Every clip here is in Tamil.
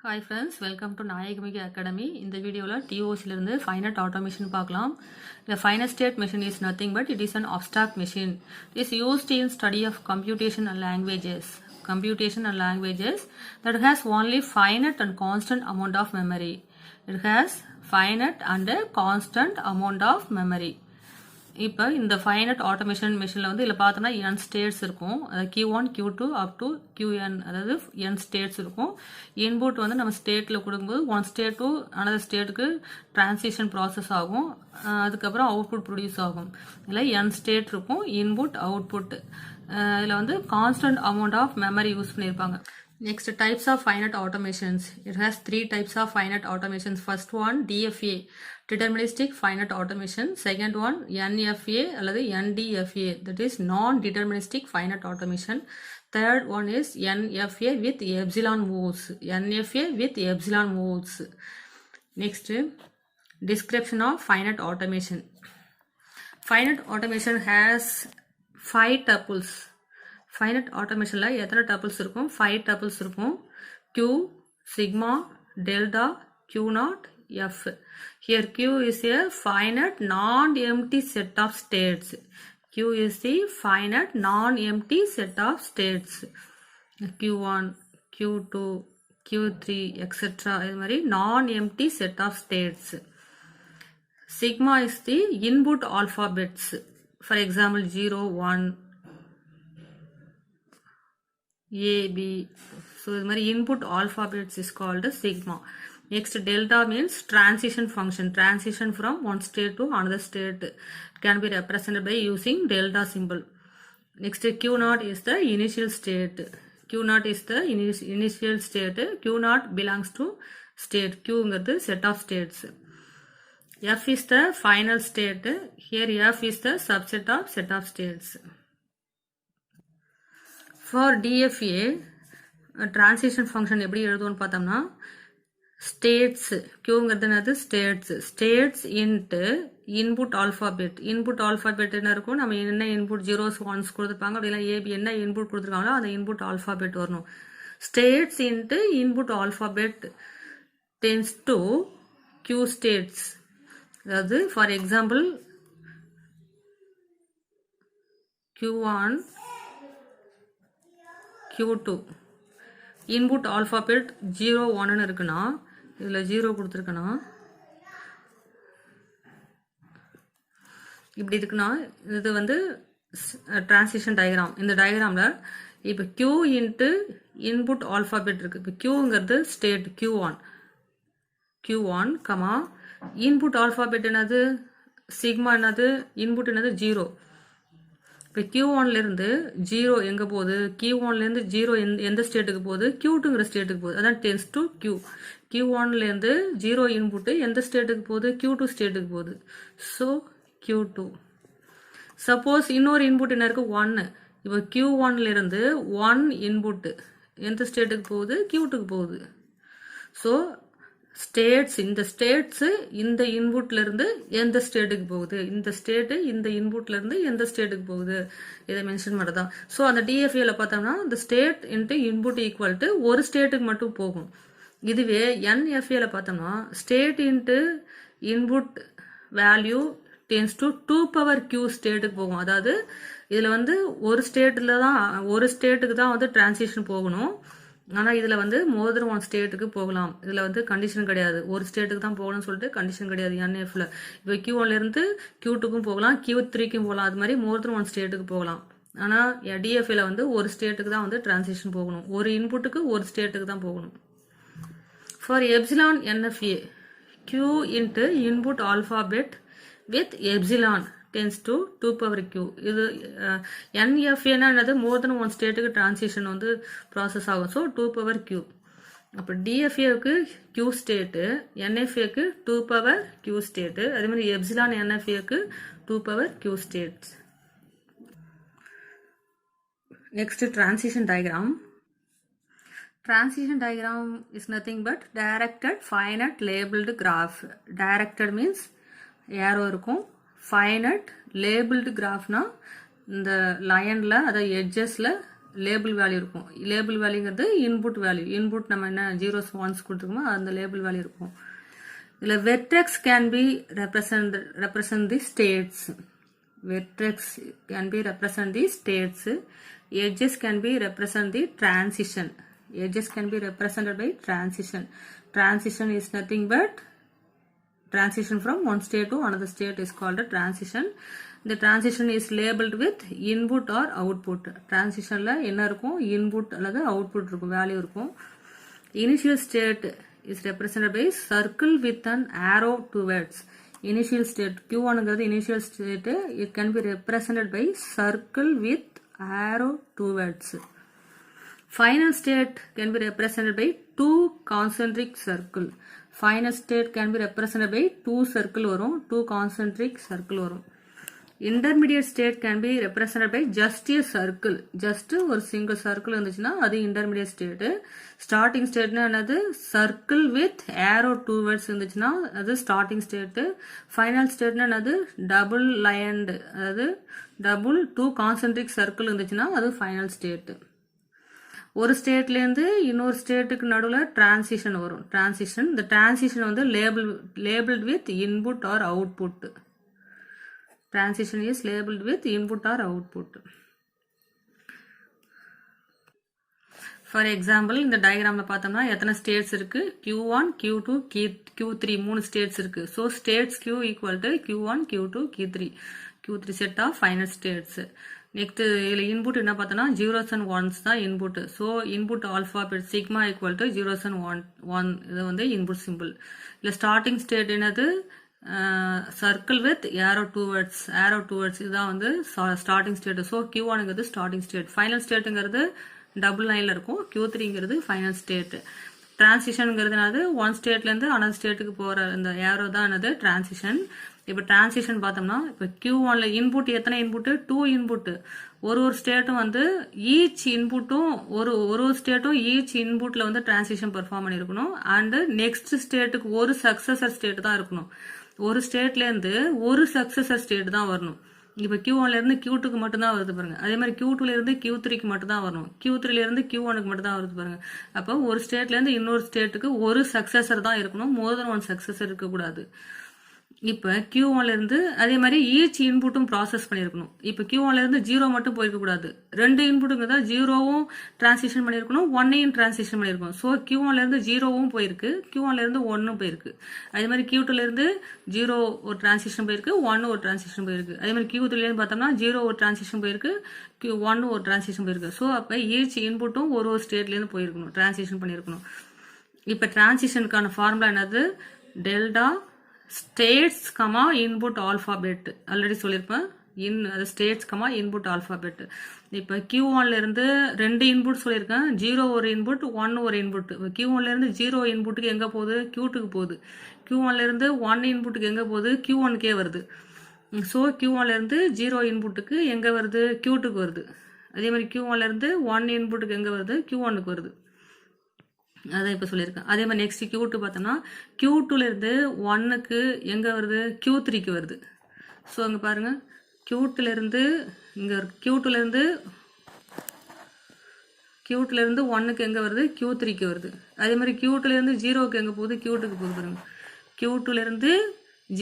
Hi friends, welcome to Nayagamiki Academy. In the video, TOC finite automation பார்க்கலாம். The finite state machine is nothing but it is an abstract machine. It is used in study of computation and languages. Computation and languages that has only finite and constant amount of memory. It has finite and a constant amount of memory. இப்போ இந்த ஃபைனட் ஆட்டோமேஷன் மிஷினில் வந்து இதில் பார்த்தோம்னா n ஸ்டேட்ஸ் இருக்கும். அதாவது Q1 Q2 up to Qn, அதாவது n ஸ்டேட்ஸ் இருக்கும். இன்புட் வந்து நம்ம ஸ்டேட்டில் கொடுக்கும்போது ஒன் ஸ்டேட் டு அனதர் ஸ்டேட்டுக்கு டிரான்சிஷன் ப்ராசஸ் ஆகும். அதுக்கப்புறம் அவுட்புட் ப்ரொடியூஸ் ஆகும். இதில் n ஸ்டேட் இருக்கும், இன்புட் அவுட்புட். இதில் வந்து constant amount of memory use பண்ணியிருப்பாங்க. Next, types of finite automations. It has three types of finite automations. First one, DFA, deterministic finite automation. Second one, NFA அல்லது NDFA, that is non-deterministic finite automation. Third one is NFA with epsilon moves. NFA with epsilon moves. Next, description of finite automation. Finite automation has 5 tuples. Finite ஆட்டோமேஷனில் எத்தனை டப்பிள்ஸ் இருக்கும்? 5 டப்பிள்ஸ் இருக்கும். Q, sigma, delta, Q0, F. Here Q is a finite non-empty set of states. Q is the finite non-empty set of states. Q1, Q2, Q3, etc. இது மாதிரி non-empty set of states. Sigma is the input alphabets. For example, 0, 1, A, B. So, this mari input alphabets is called sigma. Next, delta means transition function. Transition from one state to another state can be represented by using delta symbol. Next, Q0 is the initial state. Q0 is the initial state. Q0 belongs to state. Q is the set of states. F is the final state. Here F is the subset of set of states. For DFA, transition function எப்படி எழுதுவோம்னு பார்த்தோம்னா, states, Qங்கிறது என்னது? states into input alphabet. input alphabet என்ன இருக்கும்? நம்ம என்ன input 0s 1s கொடுத்துருப்பாங்க, அப்படிலாம் AB என்ன input கொடுத்துருக்காங்களோ அந்த input alphabet வரணும். states into input alphabet tends to Q states. அதாவது for example, Q1, Q2 input alphabet 0 1 இருக்குன்னா, இதில் 0 கொடுத்துருக்கனா, இப்படி இருக்குன்னா இது வந்து டிரான்சிஷன் டயக்ராம். இந்த டயக்ராமில் இப்போ Q இன்ட்டு இன்புட் ஆல்ஃபாபெட் இருக்குது. இப்போ Qங்கிறது state Q1 comma input alphabet என்னது? சிக்மா என்னது? இன்புட் என்னது? 0. இப்போ Q1லேருந்து 0 எங்கே போகுது? Q1லேருந்து 0 எந்த ஸ்டேட்டுக்கு போகுது? Q2ங்கிற ஸ்டேட்டுக்கு போகுது. அதான் டென்ஸ் டு Q. Q1லேருந்து 0 இன்புட்டு எந்த ஸ்டேட்டுக்கு போகுது? Q2 ஸ்டேட்டுக்கு போகுது. So Q2. சப்போஸ் இன்னொரு இன்புட் என்ன இருக்குது? 1. இப்போ Q1லேருந்து 1 இன்புட்டு எந்த ஸ்டேட்டுக்கு போகுது? Q2க்கு போகுது. ஸோ ஸ்டேட்ஸ், இந்த ஸ்டேட்ஸ் இந்த இன்புட்ல இருந்து எந்த ஸ்டேட்டுக்கு போகுது, இந்த ஸ்டேட்டு இந்த இன்புட்ல இருந்து எந்த ஸ்டேட்டுக்கு போகுது, இதை மென்ஷன் பண்ணதான். ஸோ அந்த டிஎஃப்ஏல பார்த்தோம்னா இந்த state into input equal to ஒரு ஸ்டேட்டுக்கு மட்டும் போகும். இதுவே என்எஃப்ஏல பார்த்தோம்னா state into input value tends to 2 power Q ஸ்டேட்டுக்கு போகும். அதாவது இதில் வந்து ஒரு ஸ்டேட்டுக்கு தான் வந்து டிரான்சிஷன் போகணும். ஆனால் இதில் வந்து மோர் தென் 1 ஸ்டேட்டுக்கு போகலாம். இதில் வந்து கண்டிஷன் கிடையாது, ஒரு ஸ்டேட்டுக்கு தான் போகணும்னு சொல்லிட்டு கண்டிஷன் கிடையாது என்எஃப்ல. இப்போ Q1லேருந்து Q2க்கும் போகலாம், Q3க்கும் போகலாம். அது மாதிரி மோர் தென் 1 ஸ்டேட்டுக்கு போகலாம். ஆனால் டிஎஃப்ஏல வந்து ஒரு ஸ்டேட்டுக்கு தான் வந்து டிரான்சிஷன் போகணும், ஒரு இன்புட்டுக்கு ஒரு ஸ்டேட்டுக்கு தான் போகணும். For epsilon NFA, Q into input alphabet with epsilon tends to 2 power Q. இது NFA என்னது? மோர் தென் 1 ஸ்டேட்டுக்கு டிரான்சிஷன் வந்து ப்ராசஸ் ஆகும். So 2 power Q. அப்போ டிஎஃப்ஏக்கு Q ஸ்டேட்டு, NFAக்கு 2 பவர் Q ஸ்டேட்டு, அதே மாதிரி எப்சிலான் NFAக்கு 2 power Q states. Next transition diagram. Transition diagram is nothing but directed finite labelled graph. Directed means arrow இருக்கும். ஃபைனட் லேபிள்டு கிராஃப்னா இந்த லைனில், அதாவது எட்ஜஸில் லேபிள் வேல்யூ இருக்கும். லேபிள் வேல்யூங்கிறது இன்புட் வேல்யூ. இன்புட் நம்ம என்ன ஜீரோஸ் ஒன்ஸ் கொடுத்துருக்கோமோ அந்த லேபிள் வேல்யூ இருக்கும். இதில் vertex can be represent the states. Vertex can be represent the states. Edges can be represent the transition. Edges can be represented by transition. Transition is nothing but transition from one state to another state is called a transition. The transition is labeled with input or output. Transition la enna irukum input alladhu output irukum value irukum. Initial state is represented by circle with an arrow towards. Initial state Q1 engiradhu initial state, it can be represented by circle with arrow towards. Final state can be represented by two concentric circle. Final state can be represented by two circle varum, two concentric circle varum. Intermediate state can be represented by just a circle. Just or single circle irundhuchina adu intermediate state. Starting state na another circle with arrow towards irundhuchina adu starting state. Final state na another double lined adu double two concentric circle irundhuchina adu final state. ஒரு ஸ்டேட்லேருந்து இன்னொரு ஸ்டேட்டுக்கு நடுவில் டிரான்சிஷன் வரும். டிரான்சிஷன் இந்த டிரான்சிஷன் வந்து labelled with input or output. Transition is labelled with input or output. For example இந்த டயக்ராமில் பார்த்தோம்னா எத்தனை ஸ்டேட்ஸ் இருக்குது? Q1, Q2, Q3 3 ஸ்டேட்ஸ் இருக்குது. So states Q equal to Q1, Q2, Q3 set of final states. Next இதில் இன்புட் என்ன பார்த்தோன்னா ஜீரோஸ் அண்ட் ஒன்ஸ் தான் input. So input alphabet sigma equal to zeros and one இது வந்து இன்புட் சிம்பிள். இல்லை ஸ்டார்டிங் ஸ்டேட் என்னது சர்க்கிள் வித் ஏரோ டுவர்ட்ஸ் இதுதான் வந்து ஸ்டார்டிங் ஸ்டேட். ஸோ Q1ங்கிறது ஸ்டார்டிங் ஸ்டேட். ஃபைனல் ஸ்டேட்டுங்கிறது டபுள் லைனில் இருக்கும். Q3ங்கிறது ஃபைனல் ஸ்டேட். டிரான்சிஷனுங்கிறதுனால ஒன் ஸ்டேட்லேருந்து அனதர் ஸ்டேட்டுக்கு போகிற இந்த ஏரோ தான் என்னது டிரான்சிஷன். இப்போ டிரான்சிஷன் பார்த்தோம்னா இப்போ Q1ல இன்புட் எத்தனை இன்புட்டு? 2 இன்புட்டு. ஒரு ஸ்டேட்டும் வந்து ஈச் இன்புட்டும் ஒரு ஸ்டேட்டும் ஈச் இன்புட்டில் வந்து டிரான்சிஷன் பெர்ஃபார்ம் பண்ணியிருக்கணும். அண்டு நெக்ஸ்ட் ஸ்டேட்டுக்கு ஒரு சக்சஸர் ஸ்டேட் தான் இருக்கணும். ஒரு ஸ்டேட்லேருந்து ஒரு சக்சஸர் ஸ்டேட் தான் வரணும். இப்போ Q1லேருந்து Q2க்கு மட்டும்தான் வருது பாருங்க. அதே மாதிரி Q2லேருந்து Q3க்கு மட்டும் தான் வரணும். Q3லேருந்து Q1க்கு மட்டும் தான் வருது பாருங்க. அப்போ ஒரு ஸ்டேட்லேருந்து இன்னொரு ஸ்டேட்டுக்கு ஒரு சக்சஸர் தான் இருக்கணும். மோர் தென் ஒன் சக்சஸர் இருக்கக்கூடாது. இப்போ Q1லேருந்து அதே மாதிரி ஈச் இன்புட்டும் ப்ராசஸ் பண்ணியிருக்கணும். இப்போ Q1லேருந்து 0 மட்டும் போயிருக்கக்கூடாது. 2 இன்புட்டுங்க தான் 0வும் டிரான்சிஷன் பண்ணியிருக்கணும், 1ஐயும் டிரான்சிஷன் பண்ணியிருக்கணும். ஸோ Q1லேருந்து 0வும் போயிருக்கு, Q1லேருந்து 1ம் போயிருக்கு. அதே மாதிரி Q2லேருந்து 0 ஒரு டிரான்சிஷன் போயிருக்கு, 1 ஒரு டிரான்சிஷன் போயிருக்கு. அதே மாதிரி Q3லேருந்து பார்த்தோம்னா 0 ஒரு டிரான்சிஷன் போயிருக்கு, Q1 ஒரு டிரான்சிஷன் போயிருக்கு. ஸோ அப்போ ஈச் இன்புட்டும் ஒரு ஸ்டேட்லேருந்து போயிருக்கணும், டிரான்சிஷன் பண்ணியிருக்கணும். இப்போ டிரான்சிஷனுக்கான ஃபார்முலா என்னது? Delta states comma input alphabet. Already சொல்லியிருப்பேன். அது ஸ்டேட்ஸ் கமா இன்புட் ஆல்ஃபாபெட். இப்போ Q1லேருந்து 2 இன்புட் சொல்லியிருக்கேன். 0 ஒரு இன்புட், 1 ஒரு இன்புட். Q1லேருந்து 0 இன்புட்டுக்கு எங்கே போகுது? Q2க்கு போகுது. Q1லேருந்து 1 இன்புட்டுக்கு எங்கே போகுது? Q1க்கே வருது. ஸோ Q1லேருந்து 0 இன்புட்டுக்கு எங்கே வருது? Q2க்கு வருது. அதே மாதிரி Q1லேருந்து 1 இன்புட்டுக்கு எங்கே வருது? Q1க்கு வருது. அதான் இப்போ சொல்லியிருக்கேன். அதே மாதிரி நெக்ஸ்ட் Q2 பார்த்தோம்னா Q2லேருந்து 1க்கு எங்கே வருது? Q3க்கு வருது. ஸோ அங்கே பாருங்கள், Q2லேருந்து இங்கே Q2லேருந்து 1க்கு எங்கே வருது? Q3க்கு வருது. அதே மாதிரி Q2லேருந்து 0க்கு எங்கே போகுது? Q2க்கு போகுது பாருங்கள். Q2லேருந்து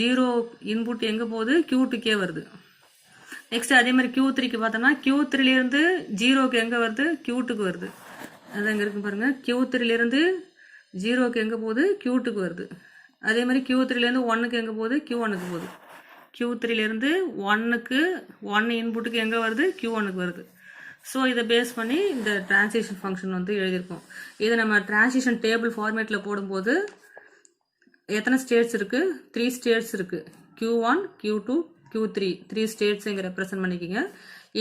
0 இன்புட் எங்கே போகுது? Q2க்கே வருது. நெக்ஸ்ட் அதே மாதிரி Q3க்கு பார்த்தோம்னா Q3லேருந்து 0க்கு எங்கே வருது? Q2க்கு வருது. அது அங்கே இருக்கு பாருங்கள். Q3லேருந்து 0க்கு எங்கே போகுது? Q2க்கு வருது. அதே மாதிரி Q3லேருந்து 1க்கு எங்கே போகுது? Q1க்கு போகுது. Q3லேருந்து 1க்கு 1 இன்புட்டுக்கு எங்கே வருது? Q1க்கு வருது. ஸோ இதை பேஸ் பண்ணி இந்த டிரான்சிஷன் ஃபங்க்ஷன் வந்து எழுதியிருக்கோம். இதை நம்ம டிரான்சிஷன் டேபிள் ஃபார்மேட்டில் போடும்போது எத்தனை ஸ்டேட்ஸ் இருக்குது? 3 ஸ்டேட்ஸ் இருக்குது. Q1, Q2, Q3 3 ஸ்டேட்ஸ் இங்கே ரெப்ரசன்ட் பண்ணிக்கிங்க.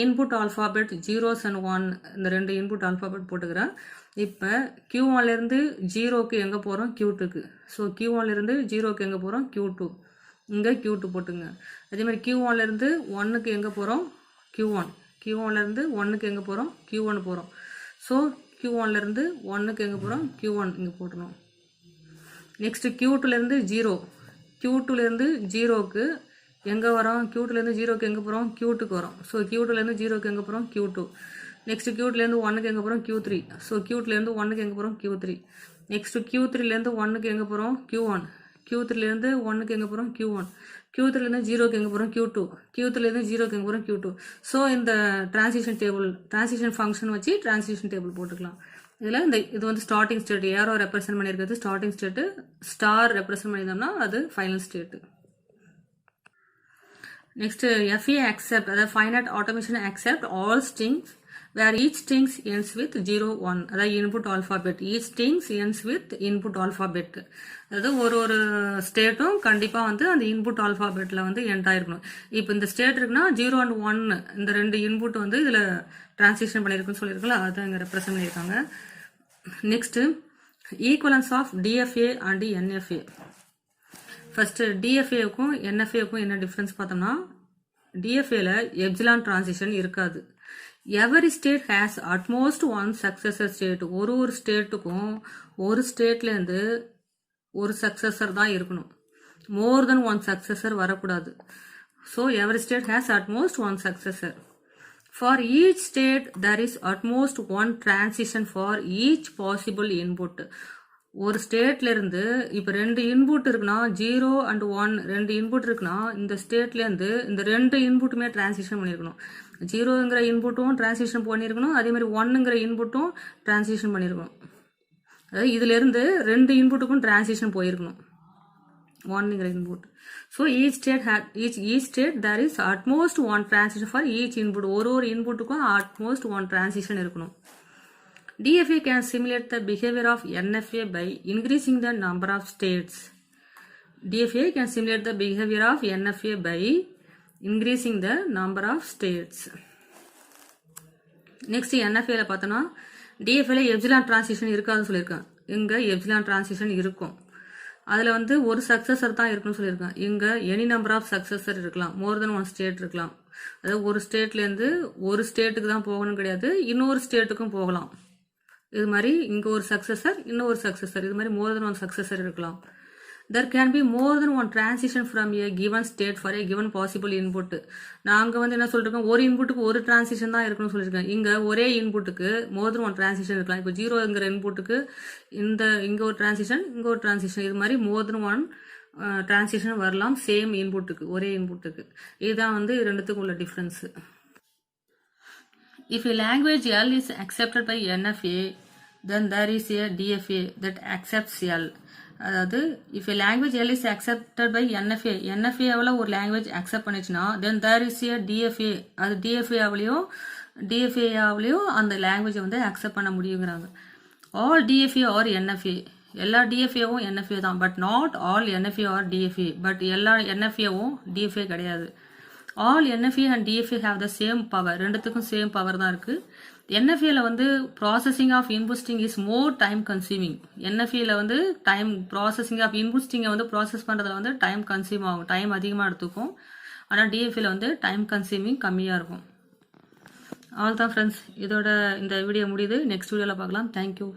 இன்புட் ஆல்ஃபாபெட் 0s and 1 இந்த 2 இன்புட் ஆல்ஃபாபெட் போட்டுக்கிறேன். இப்போ Q1லேருந்து 0க்கு எங்கே போகிறோம்? Q2க்கு. ஸோ Q1லேருந்து 0க்கு எங்கே போகிறோம்? Q2. இங்கே Q2 போட்டுங்க. அதே மாதிரி Q1லேருந்து 1க்கு எங்கே போகிறோம்? Q1. Q1லேருந்து 1க்கு எங்கே போகிறோம்? Q1 போகிறோம். ஸோ Q1லேருந்து 1க்கு எங்கே போகிறோம்? Q1 இங்கே போட்டுருணும். நெக்ஸ்ட்டு Q2லேருந்து 0. Q2லேருந்து 0க்கு எங்கே வரோம்? Q2லேருந்து 0க்கு எங்கே போகிறோம்? Q2க்கு வரோம். ஸோ Q2லேருந்து 0க்கு எங்கே போகிறோம்? Q2. நெக்ஸ்ட் Q2லேருந்து 1க்கு எங்கே போகிறோம் Q3. ஸோ Q2லேருந்து 1க்கு எங்கே போகிறோம் Q3. நெக்ஸ்ட் Q3லேருந்து 1க்கு எங்கே போகிறோம் Q1. Q3லேருந்து 1க்கு எங்கே போகிறோம் Q1. Q3லேருந்து 0க்கு எங்கே போகிறோம் Q2. Q3லேருந்து 0க்கு எங்கே போகிறோம் Q2. ஸோ இந்த டிரான்சிஷன் ஃபங்க்ஷன் வச்சு டிரான்சிஷன் டேபிள் போட்டுக்கலாம். இதில் இது வந்து ஸ்டார்டிங் ஸ்டேட் ஏரோ ரெப்ரசென்ட் பண்ணியிருக்கிறது ஸ்டார்டிங் ஸ்டேட்டு, ஸ்டார் ரெப்ரசென்ட் பண்ணியிருந்தோம்னா அது final state. Next FA accept, அதாவது finite automation accept all strings where each strings ends with 0 1, அதாவது input alphabet. each strings ends with input alphabet. அதாவது ஒரு ஸ்டேட்டும் கண்டிப்பா வந்து அந்த இன்புட் ஆல்பாபெட்ல வந்து எண்ட் ஆயிருக்கணும். இப்போ இந்த ஸ்டேட் இருக்குன்னா 0 and 1 இந்த ரெண்டு இன்புட் வந்து இதுல டிரான்சிஷன் பண்ணிருக்குன்னு சொல்லியிருக்கல, அதை இங்க ரெப்ரசென்ட் பண்ணியிருக்காங்க. Next equivalence of DFA and NFA. First DFAவுக்கும் NFAவுக்கும் என்ன டிஃபரன்ஸ் பார்த்தோம்னா, DFAல எப்சிலான் டிரான்சிஷன் இருக்காது. Every state has at most one successor state. ஒரு ஸ்டேட்டுக்கும் ஒரு ஸ்டேட்லேருந்து ஒரு சக்சஸர் தான் இருக்கணும். மோர் தென் ஒன் சக்சஸர் வரக்கூடாது. So every state has at most one successor. For each state there is at most one transition for each possible input. ஒரு ஸ்டேட்ல இருந்து இப்போ 2 இன்புட் இருக்குன்னா 0 and 1 2 இன்புட் இருக்குன்னா இந்த ஸ்டேட்ல இருந்து இந்த 2 இன்புட்டுமே டிரான்சிஷன் பண்ணிருக்கணும். 0ங்கிற இன்புட்டும் டிரான்சிஷன் பண்ணிருக்கணும், அதே மாதிரி 1ங்கிற இன்புட்டும் டிரான்சிஷன் பண்ணிருக்கணும். அதாவது இதுல இருந்து 2 இன்புட்டுக்கும் டிரான்சிஷன் போயிருக்கணும் 1ங்கிற input. So each state there is at most one transition for each input. ஒரு இன்புட்டுக்கும் அட்மோஸ்ட் ஒன் டிரான்சிஷன் இருக்கணும். DFA can simulate the behavior of NFA by increasing the number of states. DFA can simulate the behavior of NFA by increasing the number of states. Next NFA ல பார்த்தோம்னா DFA ல எப்சிலான் டிரான்சிஷன் இருக்காதுன்னு சொல்லியிருக்கேன். இங்க எப்சிலான் டிரான்சிஷன் இருக்கும். அதுல வந்து ஒரு சக்சஸர் தான் இருக்குன்னு சொல்லியிருக்கேன். இங்க எனி நம்பர் ஆஃப் சக்சஸர் இருக்கலாம், மோர் தென் ஒன் ஸ்டேட் இருக்கலாம். அதாவது ஒரு ஸ்டேட்ல இருந்து ஒரு ஸ்டேட்டுக்கு தான் போகணும் கிடையாது, இன்னொரு ஸ்டேட்டுக்கும் போகலாம். இது மாதிரி இங்க ஒரு சக்சஸர் இன்னொரு சக்சஸர், இது மாதிரி மோர் தென் ஒன் சக்சஸர் இருக்கலாம். there can be more than one transition from a given state for a given possible input. நாங்க வந்து என்ன சொல்லிருக்கோம், ஒரு இன்புட்டுக்கு ஒரு டிரான்சிஷன் தான் இருக்குன்னு சொல்லியிருக்கேன். இங்க ஒரே இன்புட்டுக்கு மோர் தென் ஒன் டிரான்சிஷன் இருக்கலாம். இப்போ 0ங்கிற இன்புட்டுக்கு இங்க ஒரு டிரான்சிஷன் இங்க ஒரு டிரான்சிஷன், இது மாதிரி மோர் தென் ஒன் டிரான்சிஷன் வரலாம் சேம் இன்புட்டுக்கு, ஒரே இன்புட்டுக்கு. இதுதான் வந்து ரெண்டுத்துக்கும் உள்ள difference. If a language L is accepted by NFA, then there is a DFA that accepts L. அதாவது if a language L is accepted by NFA, NFA-வில் ஒரு லாங்குவேஜ் அக்செப்ட் பண்ணிச்சுன்னா then there is a DFA. அது DFA-ஆவிலையும் அந்த லாங்குவேஜை வந்து அக்செப்ட் பண்ண முடியுங்கிறாங்க. All DFA or NFA, எல்லா DFA-வும் NFA தான், but not all NFA or DFA. But எல்லா NFA-வும் DFA கிடையாது. All NFA and DFA have the same power. ரெண்டுத்துக்கும் சேம் பவர் தான் இருக்கு. NFA-ல வந்து processing of inputting is more time consuming. NFA-ல வந்து ப்ராசஸிங் ஆஃப் இன்புட்டிங்கை வந்து ப்ராசஸ் பண்ணுறதுல வந்து டைம் கன்சியூம் ஆகும், டைம் அதிகமாக எடுத்துக்கும். ஆனால் DFA-ல வந்து டைம் கன்சியூமிங் கம்மியாக இருக்கும். அவ்வளோதான் ஃப்ரெண்ட்ஸ், இதோட இந்த வீடியோ முடியுது. நெக்ஸ்ட் வீடியோவில் பார்க்கலாம். தேங்க்யூ.